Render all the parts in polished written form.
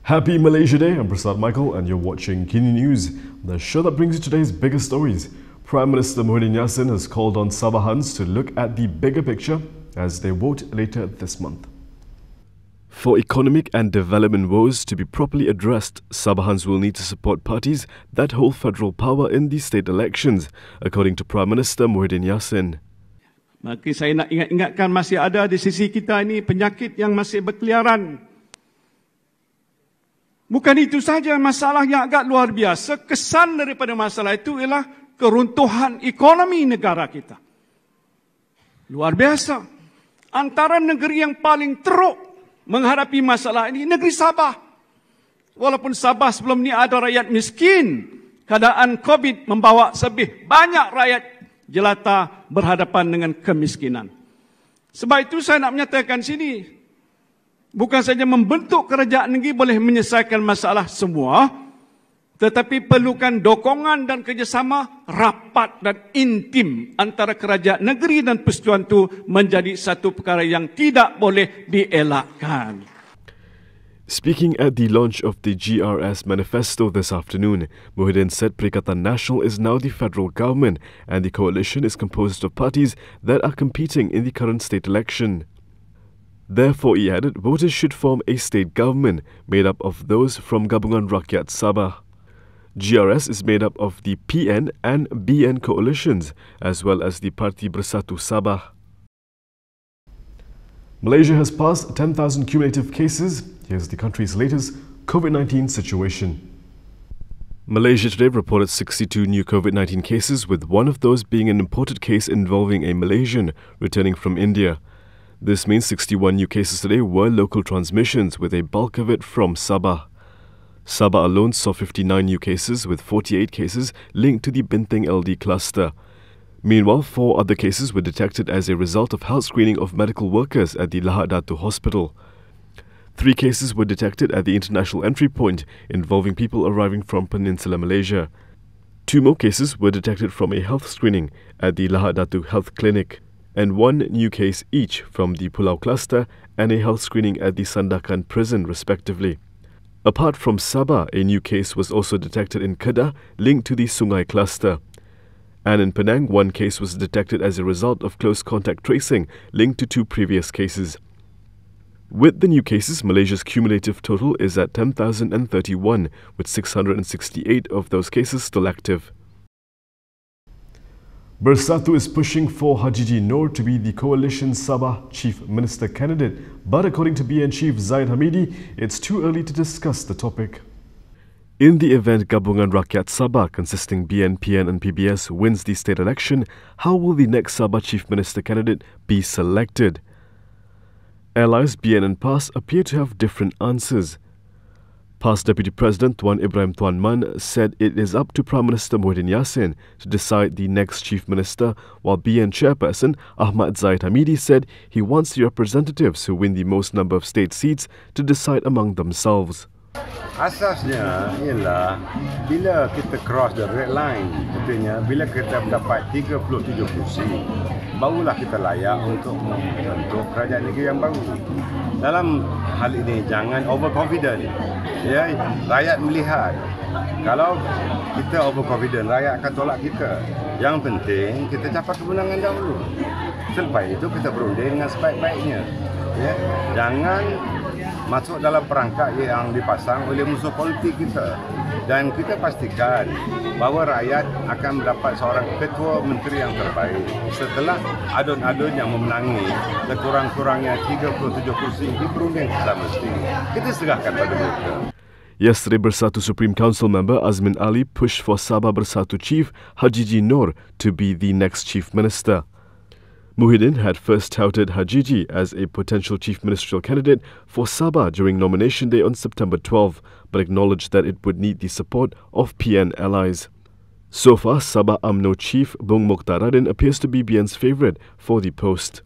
Happy Malaysia Day, I'm Prasad Michael and you're watching Kini News, the show that brings you today's biggest stories. Prime Minister Muhyiddin Yassin has called on Sabahans to look at the bigger picture as they vote later this month. For economic and development woes to be properly addressed, Sabahans will need to support parties that hold federal power in the state elections, according to Prime Minister Muhyiddin Yassin. Maka saya nak ingatkan masih ada di sisi kita ini penyakit yang masih berkeliaran. Bukan itu saja masalah yang agak luar biasa. Kesan daripada masalah itu ialah keruntuhan ekonomi negara kita. Luar biasa. Antara negeri yang paling teruk menghadapi masalah ini, negeri Sabah. Walaupun Sabah sebelum ini ada rakyat miskin, keadaan COVID membawa lebih banyak rakyat jelata berhadapan dengan kemiskinan. Sebab itu saya nak menyatakan sini, bukan saja membentuk kerajaan negeri boleh menyelesaikan masalah semua, tetapi perlukan dokongan dan kerjasama rapat dan intim antara kerajaan negeri dan persatuan itu menjadi satu perkara yang tidak boleh dielakkan. Speaking at the launch of the GRS manifesto this afternoon, Muhyiddin said Perikatan Nasional is now the federal government and the coalition is composed of parties that are competing in the current state election. Therefore, he added, voters should form a state government made up of those from Gabungan Rakyat Sabah. GRS is made up of the PN and BN coalitions, as well as the Parti Bersatu Sabah. Malaysia has passed 10,000 cumulative cases. Here's the country's latest COVID-19 situation. Malaysia today reported 62 new COVID-19 cases, with one of those being an imported case involving a Malaysian returning from India. This means 61 new cases today were local transmissions, with a bulk of it from Sabah. Sabah alone saw 59 new cases, with 48 cases linked to the Bintang LD cluster. Meanwhile, 4 other cases were detected as a result of health screening of medical workers at the Lahad Datu Hospital. 3 cases were detected at the international entry point, involving people arriving from Peninsular Malaysia. 2 more cases were detected from a health screening at the Lahad Datu Health Clinic, and 1 new case each from the Pulau cluster and a health screening at the Sandakan prison, respectively. Apart from Sabah, a new case was also detected in Kedah, linked to the Sungai cluster. And in Penang, 1 case was detected as a result of close contact tracing linked to 2 previous cases. With the new cases, Malaysia's cumulative total is at 10,031, with 668 of those cases still active. Bersatu is pushing for Haji Noor to be the coalition Sabah Chief Minister candidate, but according to BN Chief Zahid Hamidi, it's too early to discuss the topic. In the event Gabungan Rakyat Sabah, consisting BN, PN and PBS, wins the state election, how will the next Sabah Chief Minister candidate be selected? Allies BN and PAS appear to have different answers. PAS Deputy President Tuan Ibrahim Tuan Man said it is up to Prime Minister Muhyiddin Yassin to decide the next Chief Minister, while BN Chairperson Ahmad Zahid Hamidi said he wants the representatives who win the most number of state seats to decide among themselves. Asasnya ialah bila kita cross the red line, katanya bila kita mendapat 37 kursi, barulah kita layak untuk membentuk kerajaan negeri yang baru. Dalam hal ini jangan overconfident. Ya, rakyat melihat. Kalau kita overconfident, rakyat akan tolak kita. Yang penting kita capai kemenangan dahulu. Selepas itu kita berunding dengan sebaik-baiknya. Ya, jangan masuk dalam perangkap yang dipasang oleh musuh politik kita, dan kita pastikan bahawa rakyat akan mendapat seorang ketua menteri yang terbaik setelah adun-adun yang memenangi sekurang-kurangnya 37 kursi di perunding semesti. Kita serahkan pada mereka. Yesterday, Bersatu Supreme Council member Azmin Ali pushed for Sabah Bersatu Chief Haji Noor to be the next Chief Minister. Muhyiddin had first touted Hajiji as a potential chief ministerial candidate for Sabah during nomination day on September 12, but acknowledged that it would need the support of PN allies. So far, Sabah UMNO chief Bung Mokhtaradin appears to be BN's favourite for the post.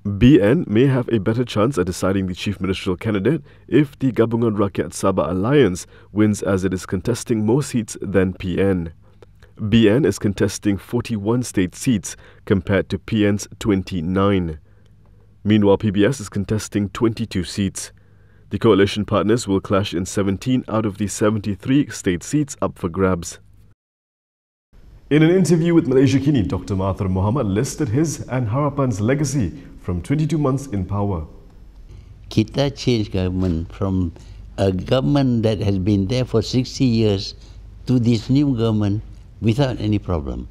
BN may have a better chance at deciding the chief ministerial candidate if the Gabungan Rakyat Sabah alliance wins, as it is contesting more seats than PN. BN is contesting 41 state seats compared to PN's 29. Meanwhile, PBS is contesting 22 seats. The coalition partners will clash in 17 out of the 73 state seats up for grabs. In an interview with Malaysia Kini, Dr. Mahathir Mohamad listed his and Harapan's legacy from 22 months in power. Kita change government from a government that has been there for 60 years to this new government without any problem.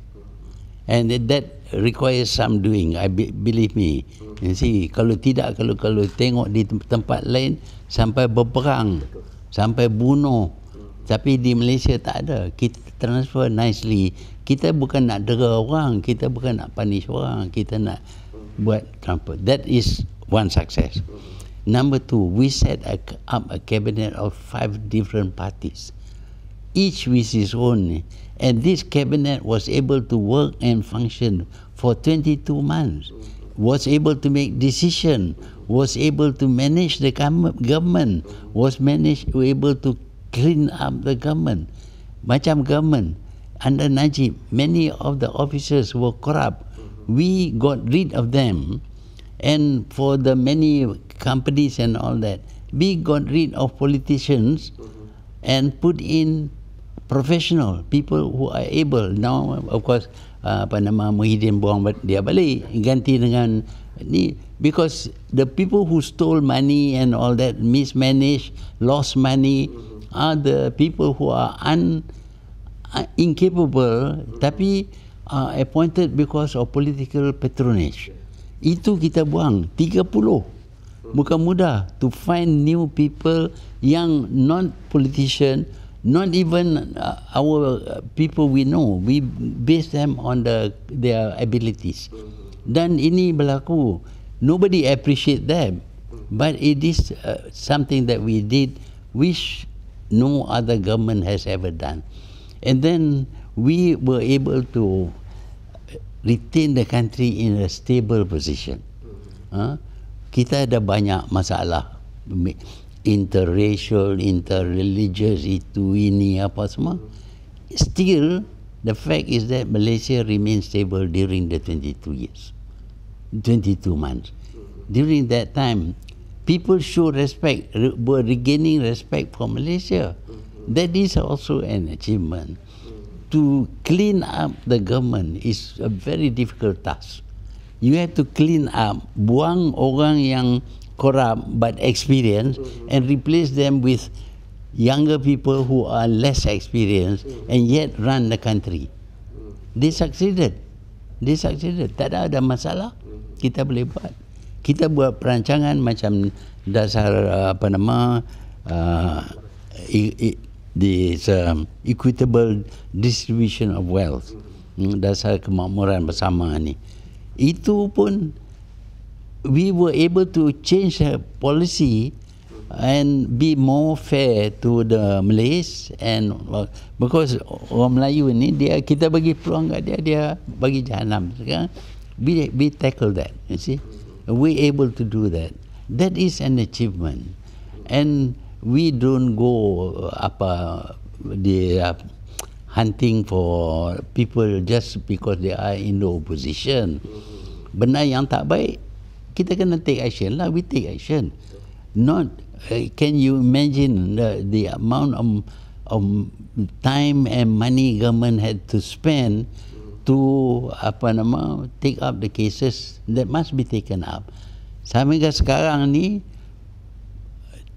And that requires some doing, believe me. You see, kalau tidak, kalau tengok di tempat lain, sampai berperang, sampai bunuh. Tapi di Malaysia tak ada. Kita transfer nicely. Kita bukan nak dera orang, kita bukan nak punish orang, kita nak buat transfer. That is one success. Number two, we set up a cabinet of 5 different parties, each with his own. And this cabinet was able to work and function for 22 months, was able to make decisions, was able to manage the government, was able to clean up the government. Macam government, under Najib, many of the officers were corrupt. We got rid of them. And for the many companies and all that, we got rid of politicians and put in professional people who are able. Now, of course, Muhyiddin buang dia balik, ganti dengan ni, because the people who stole money and all that, mismanaged, lost money, are the people who are incapable, tapi are appointed because of political patronage. Itu kita buang 30. Bukan mudah to find new people yang not politician, not even our people we know. We base them on their abilities. Dan ini berlaku. Nobody appreciate them. But it is something that we did which no other government has ever done. And then we were able to retain the country in a stable position. Kita ada banyak masalah, interracial, interreligious, itu ini apa semua. Still, the fact is that Malaysia remains stable during the 22 years, 22 months. During that time, people show respect, were regaining respect for Malaysia. That is also an achievement. To clean up the government is a very difficult task. You have to clean up, buang orang yang corrupt but experienced and replace them with younger people who are less experienced and yet run the country. They succeeded. They succeeded. Tak ada masalah. Kita boleh buat. Kita buat perancangan macam dasar this equitable distribution of wealth, dasar kemakmuran bersama ni. Itu pun we were able to change the policy and be more fair to the Malays, and because orang Melayu ni kita bagi peluang kat dia bagi jahanam. Sekarang we tackle that, you see. We able to do that. That is an achievement. And we don't go hunting for people just because they are in the opposition. Benda yang tak baik, kita kena take action lah. We take action. Not, can you imagine the amount of time and money government had to spend to take up the cases that must be taken up. Sampai sekarang ni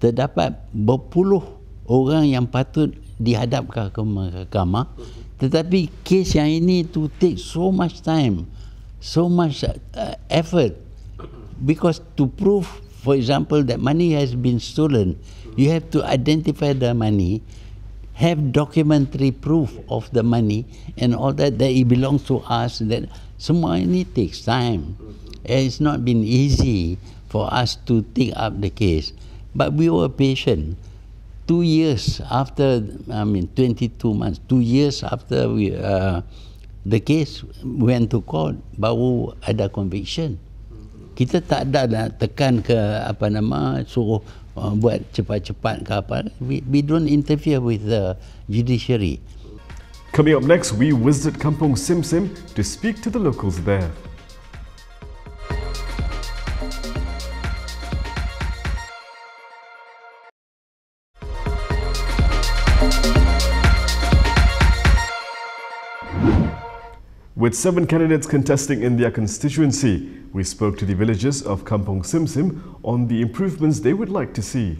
terdapat berpuluh orang yang patut dihadapkan ke mahkamah, tetapi kes yang ini to take so much time, so much effort, because to prove, for example, that money has been stolen, you have to identify the money, have documentary proof of the money and all that it belongs to us. That semua ini takes time. It's not been easy for us to take up the case. But we were patient. 2 years after, 22 months, 2 years after the case went to court, baru ada conviction. Kita tak ada nak tekan ke suruh buat cepat-cepat ke apa. We don't interfere with the judiciary. Coming up next, we visit Kampung Sim Sim to speak to the locals there. With 7 candidates contesting in their constituency, we spoke to the villagers of Kampong Simsim on the improvements they would like to see.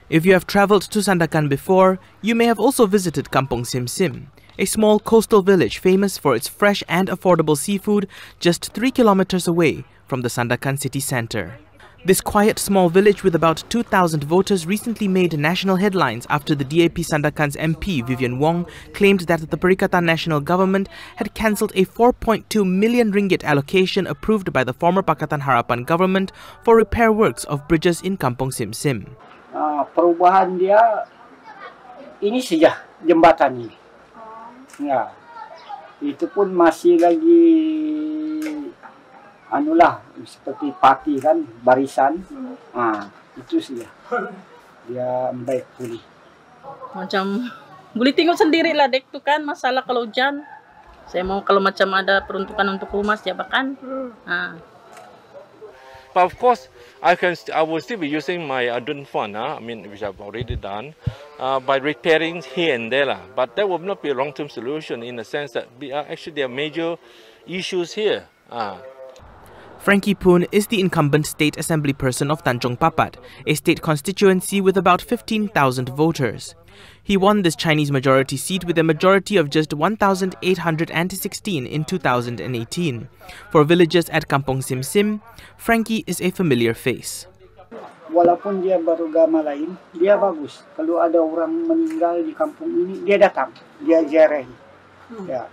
If you have travelled to Sandakan before, you may have also visited Kampong Simsim, a small coastal village famous for its fresh and affordable seafood just 3 kilometers away from the Sandakan city centre. This quiet small village with about 2,000 voters recently made national headlines after the DAP Sandakan's MP Vivian Wong claimed that the Perikatan National Government had cancelled a 4.2 million ringgit allocation approved by the former Pakatan Harapan government for repair works of bridges in Kampong Simsim. Perubahan dia ini saja jembatan ini. Ya, itu pun masih lagi anulah seperti parti kan barisan. Itu saja. Dia baik pulih. Macam boleh tengok sendiri lah dek tu kan masalah kalau hujan. Saya mau kalau macam ada peruntukan untuk rumah siapakan. But of course, I will still be using my adun fund, which I've already done, by repairing here and there. But that will not be a long-term solution in the sense that actually there are major issues here. Frankie Poon is the incumbent state assembly person of Tanjong Papat, a state constituency with about 15,000 voters. He won this Chinese majority seat with a majority of just 1,816 in 2018. For villagers at Kampong Simsim, Frankie is a familiar face. Walaupun dia beragama lain, dia bagus. Kalau ada orang meninggal di kampung ini, dia datang, dia ziarahi. Ya.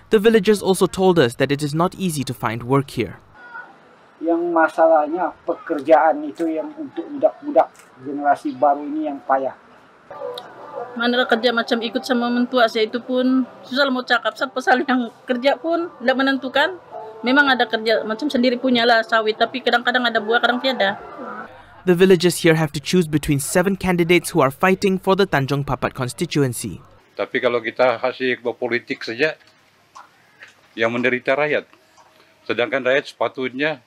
The villagers also told us that it is not easy to find work here. Yang masalahnya pekerjaan itu yang untuk budak-budak generasi baru ini yang payah. Mana kerja macam ikut sama mentua saya itu pun susah mau cakap pasal yang kerja pun tidak menentukan. Memang ada kerja macam sendiri punya lah sawit tapi kadang-kadang ada buah kadang tiada. The villagers here have to choose between 7 candidates who are fighting for the Tanjong Papat constituency. Tapi kalau kita kasih berpolitik saja, yang menderita rakyat. Sedangkan rakyat sepatutnya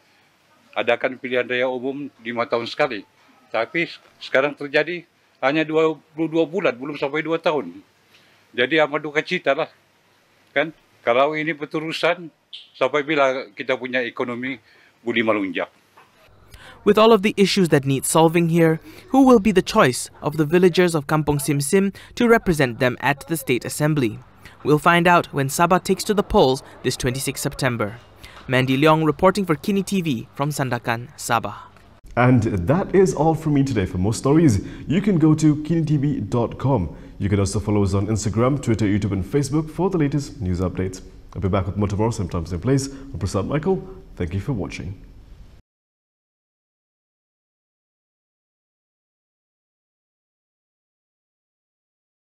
adakan pilihan raya umum 5 tahun sekali. Tapi sekarang terjadi hanya 22 bulan, belum sampai 2 tahun. Jadi amat duka cita lah. Kan? Kalau ini berterusan, sampai bila kita punya ekonomi boleh melunjak. With all of the issues that need solving here, who will be the choice of the villagers of Kampong Simsim to represent them at the State Assembly? We'll find out when Sabah takes to the polls this 26 September. Mandy Leong reporting for KiniTV from Sandakan, Sabah. And that is all from me today. For more stories, you can go to KiniTV.com. You can also follow us on Instagram, Twitter, YouTube and Facebook for the latest news updates. I'll be back with more tomorrow, same time, same place. I'm Prasad Michael. Thank you for watching.